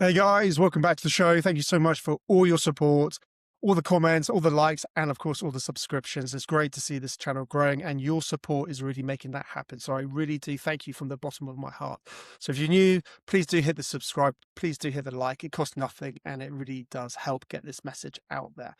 Hey guys, welcome back to the show. Thank you so much for all your support, all the comments, all the likes, and of course, all the subscriptions. It's great to see this channel growing, and your support is really making that happen. So I really do thank you from the bottom of my heart. So if you're new, please do hit the subscribe. Please do hit the like. It costs nothing, and it really does help get this message out there.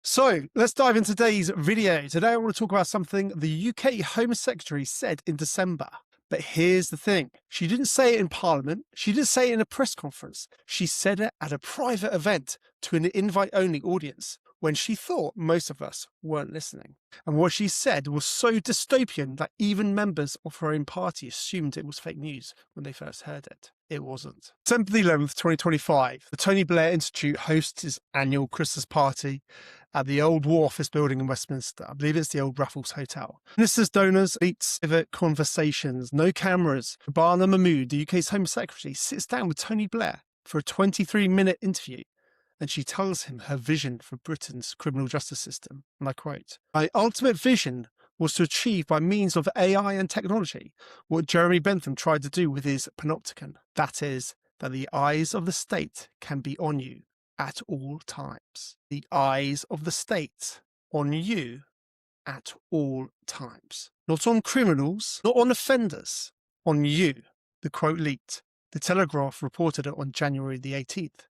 So let's dive into today's video. Today, I want to talk about something the UK Home Secretary said in December. But here's the thing. She didn't say it in Parliament. She didn't say it in a press conference. She said it at a private event to an invite-only audience when she thought most of us weren't listening. And what she said was so dystopian that even members of her own party assumed it was fake news when they first heard it. It wasn't. December the 11th, 2025, the Tony Blair Institute hosts its annual Christmas party at the old War Office building in Westminster. I believe it's the old Raffles Hotel. Ministers, donors, elites, civic conversations, no cameras. Shabana Mahmood, the UK's Home Secretary, sits down with Tony Blair for a 23-minute interview, and she tells him her vision for Britain's criminal justice system. And I quote, "My ultimate vision was to achieve by means of AI and technology what Jeremy Bentham tried to do with his Panopticon. That is, that the eyes of the state can be on you at all times. The eyes of the state on you at all times. Not on criminals, not on offenders, on you." The quote leaked. The Telegraph reported it on January the 18th.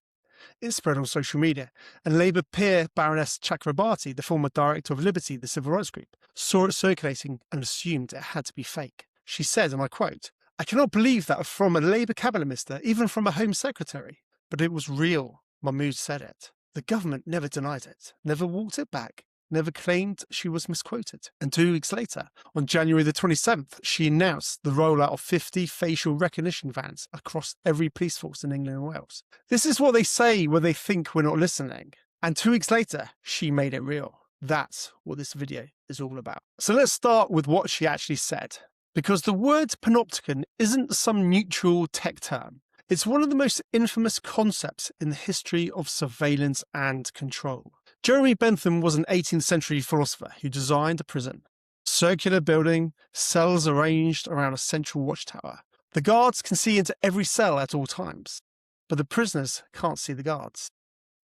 It spread on social media, and Labour peer Baroness Chakrabarti, the former director of Liberty, the civil rights group, saw it circulating and assumed it had to be fake. She said, and I quote, "I cannot believe that from a Labour cabinet minister, even from a Home Secretary. But it was real." Mahmood said it. The government never denied it, never walked it back, never claimed she was misquoted. And 2 weeks later, on January the 27th, she announced the rollout of 50 facial recognition vans across every police force in England and Wales. This is what they say when they think we're not listening. And 2 weeks later, she made it real. That's what this video is all about. So let's start with what she actually said. Because the word panopticon isn't some neutral tech term. It's one of the most infamous concepts in the history of surveillance and control. Jeremy Bentham was an 18th century philosopher who designed a prison. Circular building, cells arranged around a central watchtower. The guards can see into every cell at all times, but the prisoners can't see the guards.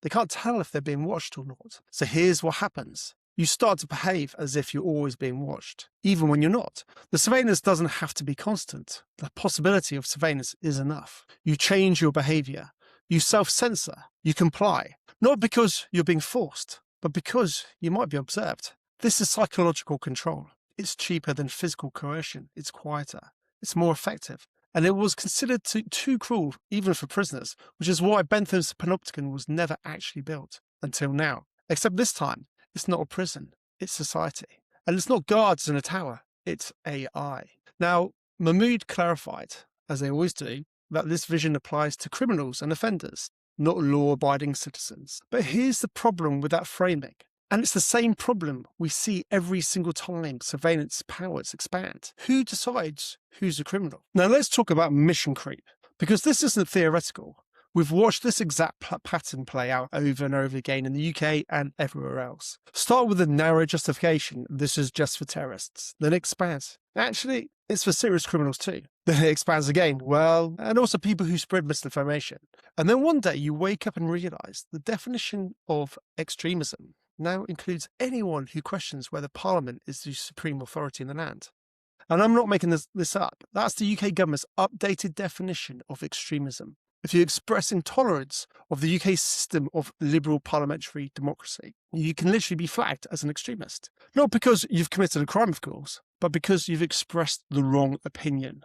They can't tell if they're being watched or not. So here's what happens. You start to behave as if you're always being watched, even when you're not. The surveillance doesn't have to be constant. The possibility of surveillance is enough. You change your behavior. You self-censor. You comply. Not because you're being forced, but because you might be observed. This is psychological control. It's cheaper than physical coercion. It's quieter. It's more effective. And it was considered too cruel, even for prisoners, which is why Bentham's Panopticon was never actually built until now. Except this time, it's not a prison, it's society. And it's not guards in a tower, it's AI. Now, Mahmood clarified, as they always do, that this vision applies to criminals and offenders, not law-abiding citizens. But here's the problem with that framing. And it's the same problem we see every single time surveillance powers expand. Who decides who's a criminal? Now let's talk about mission creep, because this isn't theoretical. We've watched this exact pattern play out over and over again in the UK and everywhere else. Start with a narrow justification, this is just for terrorists. Then it expands. Actually, it's for serious criminals too. Then it expands again, well, and also people who spread misinformation. And then one day you wake up and realise the definition of extremism now includes anyone who questions whether Parliament is the supreme authority in the land. And I'm not making this up. That's the UK government's updated definition of extremism. If you express intolerance of the UK system of liberal parliamentary democracy, you can literally be flagged as an extremist. Not because you've committed a crime, of course, but because you've expressed the wrong opinion.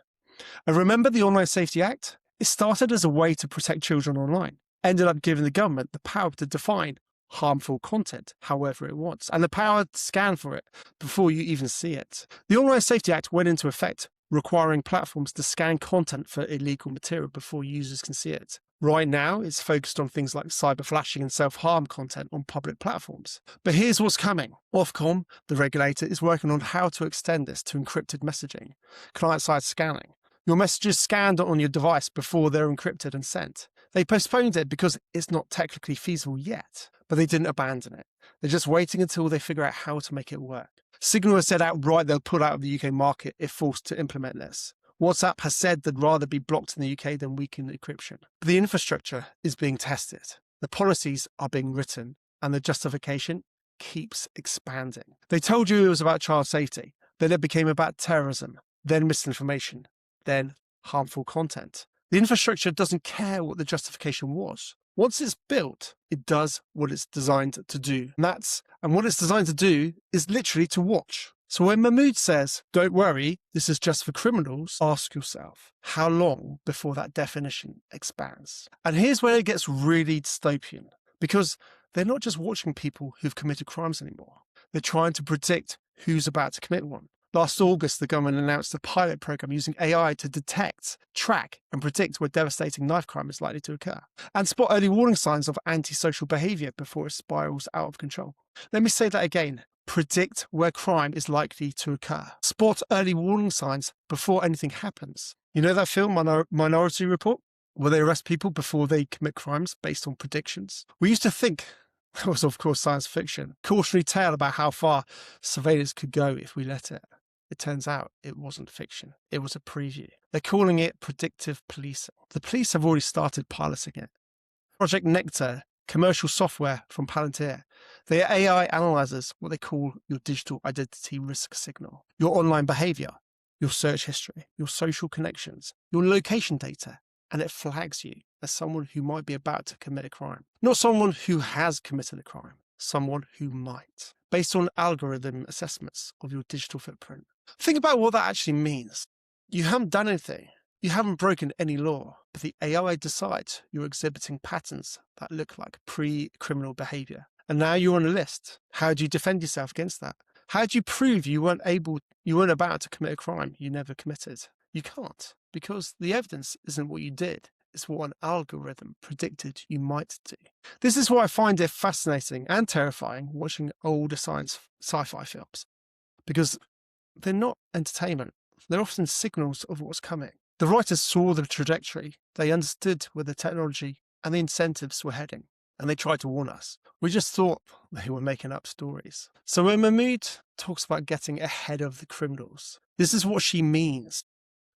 And remember the Online Safety Act? It started as a way to protect children online, ended up giving the government the power to define harmful content however it wants, and the power to scan for it before you even see it. The Online Safety Act went into effect requiring platforms to scan content for illegal material before users can see it. Right now, it's focused on things like cyber flashing and self-harm content on public platforms. But here's what's coming. Ofcom, the regulator, is working on how to extend this to encrypted messaging, client-side scanning. Your messages scanned on your device before they're encrypted and sent. They postponed it because it's not technically feasible yet, but they didn't abandon it. They're just waiting until they figure out how to make it work. Signal has said outright they'll pull out of the UK market if forced to implement this. WhatsApp has said they'd rather be blocked in the UK than weaken encryption. But the infrastructure is being tested. The policies are being written, and the justification keeps expanding. They told you it was about child safety, then it became about terrorism, then misinformation, then harmful content. The infrastructure doesn't care what the justification was. Once it's built, it does what it's designed to do. And what it's designed to do is literally to watch. So when Mahmood says, don't worry, this is just for criminals, ask yourself, how long before that definition expands? And here's where it gets really dystopian, because they're not just watching people who've committed crimes anymore. They're trying to predict who's about to commit one. Last August, the government announced a pilot program using AI to detect, track, and predict where devastating knife crime is likely to occur, and spot early warning signs of antisocial behavior before it spirals out of control. Let me say that again. Predict where crime is likely to occur. Spot early warning signs before anything happens. You know that film, Minority Report, where they arrest people before they commit crimes based on predictions? We used to think that was, of course, science fiction. Cautionary tale about how far surveillance could go if we let it. It turns out it wasn't fiction. It was a preview. They're calling it predictive policing. The police have already started piloting it. Project Nectar, commercial software from Palantir. They are AI analyzers, what they call your digital identity risk signal, your online behavior, your search history, your social connections, your location data, and it flags you as someone who might be about to commit a crime. Not someone who has committed a crime, someone who might, based on algorithm assessments of your digital footprint. Think about what that actually means. You haven't done anything. You haven't broken any law, but the AI decides you're exhibiting patterns that look like pre-criminal behavior. And now you're on a list. How do you defend yourself against that? How do you prove you weren't about to commit a crime you never committed? You can't, because the evidence isn't what you did. It's what an algorithm predicted you might do. This is why I find it fascinating and terrifying watching older sci-fi films, because they're not entertainment. They're often signals of what's coming. The writers saw the trajectory. They understood where the technology and the incentives were heading, and they tried to warn us. We just thought they were making up stories. So when Mahmood talks about getting ahead of the criminals, this is what she means.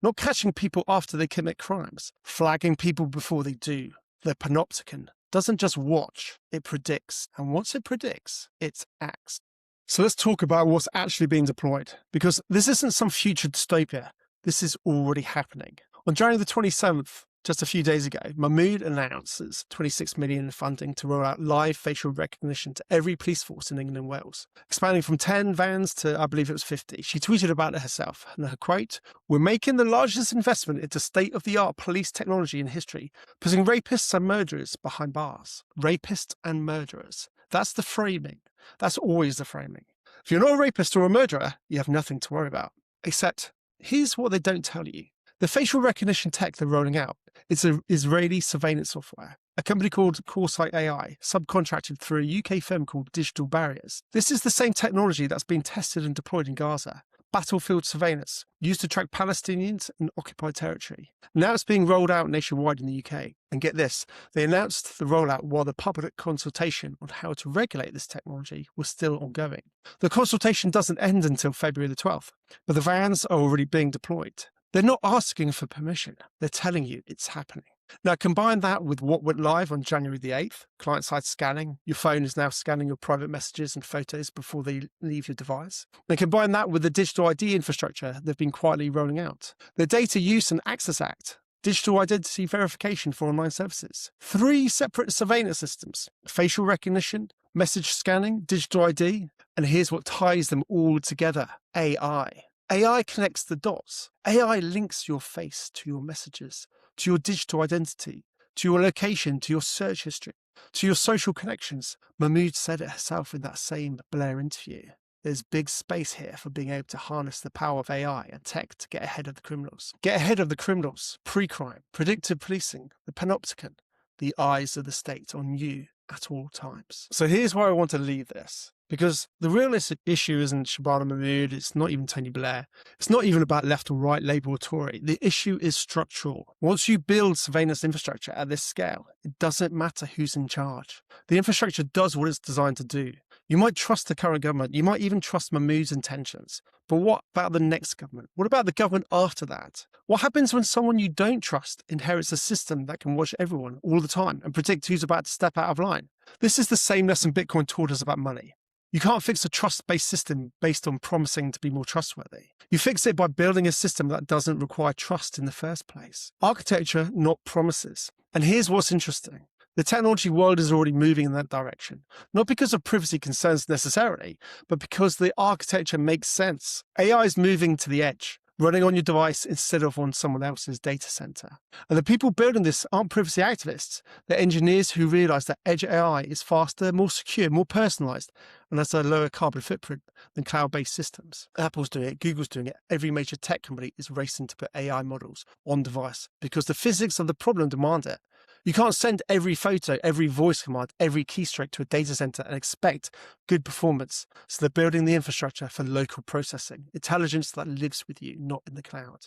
Not catching people after they commit crimes, flagging people before they do. The Panopticon doesn't just watch, it predicts. And once it predicts, it acts. So let's talk about what's actually being deployed, because this isn't some future dystopia. This is already happening. On January the 27th, just a few days ago, Mahmood announces 26 million in funding to roll out live facial recognition to every police force in England and Wales, expanding from 10 vans to, I believe it was 50. She tweeted about it herself, and her quote, "We're making the largest investment into state-of-the-art police technology in history, putting rapists and murderers behind bars." Rapists and murderers. That's the framing. That's always the framing. If you're not a rapist or a murderer, you have nothing to worry about. Except, here's what they don't tell you. The facial recognition tech they're rolling out, it's an Israeli surveillance software. A company called Coresight AI, subcontracted through a UK firm called Digital Barriers. This is the same technology that's been tested and deployed in Gaza. Battlefield surveillance, used to track Palestinians in occupied territory. Now it's being rolled out nationwide in the UK. And get this, they announced the rollout while the public consultation on how to regulate this technology was still ongoing. The consultation doesn't end until February the 12th, but the vans are already being deployed. They're not asking for permission. They're telling you it's happening. Now, combine that with what went live on January the 8th, client-side scanning. Your phone is now scanning your private messages and photos before they leave your device. And combine that with the digital ID infrastructure they've been quietly rolling out. The Data Use and Access Act, digital identity verification for online services. 3 separate surveillance systems, facial recognition, message scanning, digital ID. And here's what ties them all together, AI. AI connects the dots. AI links your face to your messages, to your digital identity, to your location, to your search history, to your social connections. Mahmood said it herself in that same Blair interview. There's big space here for being able to harness the power of AI and tech to get ahead of the criminals. Get ahead of the criminals, pre-crime, predictive policing, the Panopticon, the eyes of the state on you at all times. So here's where I want to leave this. Because the real issue isn't Shabana Mahmood, it's not even Tony Blair, it's not even about left or right, Labour or Tory. The issue is structural. Once you build surveillance infrastructure at this scale, it doesn't matter who's in charge. The infrastructure does what it's designed to do. You might trust the current government, you might even trust Mahmood's intentions, but what about the next government? What about the government after that? What happens when someone you don't trust inherits a system that can watch everyone all the time and predict who's about to step out of line? This is the same lesson Bitcoin taught us about money. You can't fix a trust-based system based on promising to be more trustworthy. You fix it by building a system that doesn't require trust in the first place. Architecture, not promises. And here's what's interesting. The technology world is already moving in that direction, not because of privacy concerns necessarily, but because the architecture makes sense. AI is moving to the edge, running on your device instead of on someone else's data center. And the people building this aren't privacy activists. They're engineers who realize that edge AI is faster, more secure, more personalized, and has a lower carbon footprint than cloud-based systems. Apple's doing it, Google's doing it. Every major tech company is racing to put AI models on device because the physics of the problem demand it. You can't send every photo, every voice command, every keystroke to a data center and expect good performance. So they're building the infrastructure for local processing, intelligence that lives with you, not in the cloud.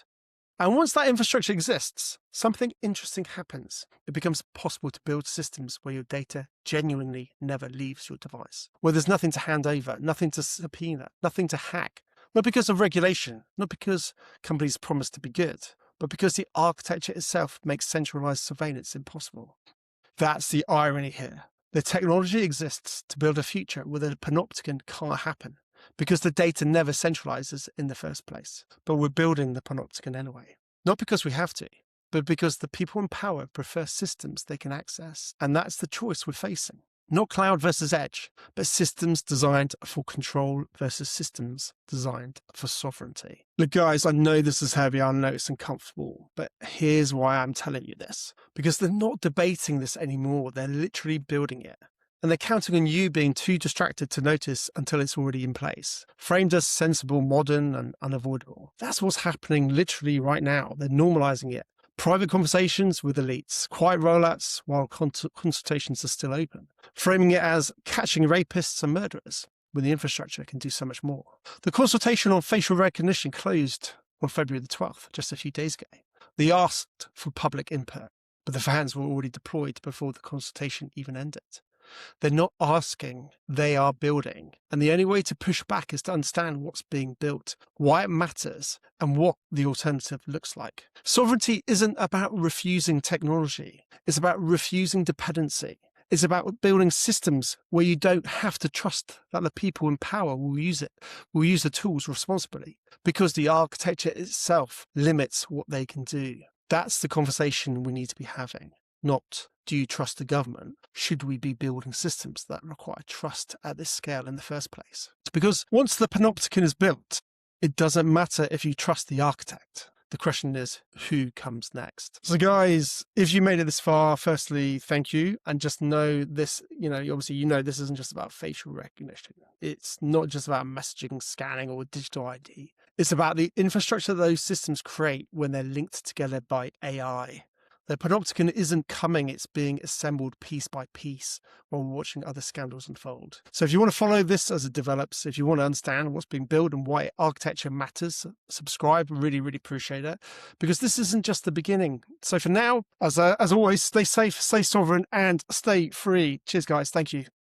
And once that infrastructure exists, something interesting happens. It becomes possible to build systems where your data genuinely never leaves your device, where there's nothing to hand over, nothing to subpoena, nothing to hack. Not because of regulation, not because companies promise to be good, but because the architecture itself makes centralized surveillance impossible. That's the irony here. The technology exists to build a future where the Panopticon can't happen, because the data never centralizes in the first place. But we're building the Panopticon anyway. Not because we have to, but because the people in power prefer systems they can access. And that's the choice we're facing. Not cloud versus edge, but systems designed for control versus systems designed for sovereignty. Look, guys, I know this is heavy, I know it's uncomfortable, but here's why I'm telling you this. Because they're not debating this anymore, they're literally building it. And they're counting on you being too distracted to notice until it's already in place, framed as sensible, modern, and unavoidable. That's what's happening literally right now. They're normalizing it. Private conversations with elites, quiet rollouts while consultations are still open, framing it as catching rapists and murderers when the infrastructure can do so much more. The consultation on facial recognition closed on February the 12th, just a few days ago. They asked for public input, but the fans were already deployed before the consultation even ended. They're not asking, they are building. And the only way to push back is to understand what's being built, why it matters, and what the alternative looks like. Sovereignty isn't about refusing technology. It's about refusing dependency. It's about building systems where you don't have to trust that the people in power will use it, will use the tools responsibly, because the architecture itself limits what they can do. That's the conversation we need to be having. Not, do you trust the government? Should we be building systems that require trust at this scale in the first place? Because once the Panopticon is built, it doesn't matter if you trust the architect. The question is, who comes next? So guys, if you made it this far, firstly, thank you. And just know this, obviously, this isn't just about facial recognition. It's not just about messaging, scanning, or digital ID. It's about the infrastructure those systems create when they're linked together by AI. The Panopticon isn't coming, it's being assembled piece by piece while we're watching other scandals unfold. So if you want to follow this as it develops, if you want to understand what's being built and why architecture matters, subscribe. Really, really appreciate it. Because this isn't just the beginning. So for now, as always, stay safe, stay sovereign, and stay free. Cheers, guys. Thank you.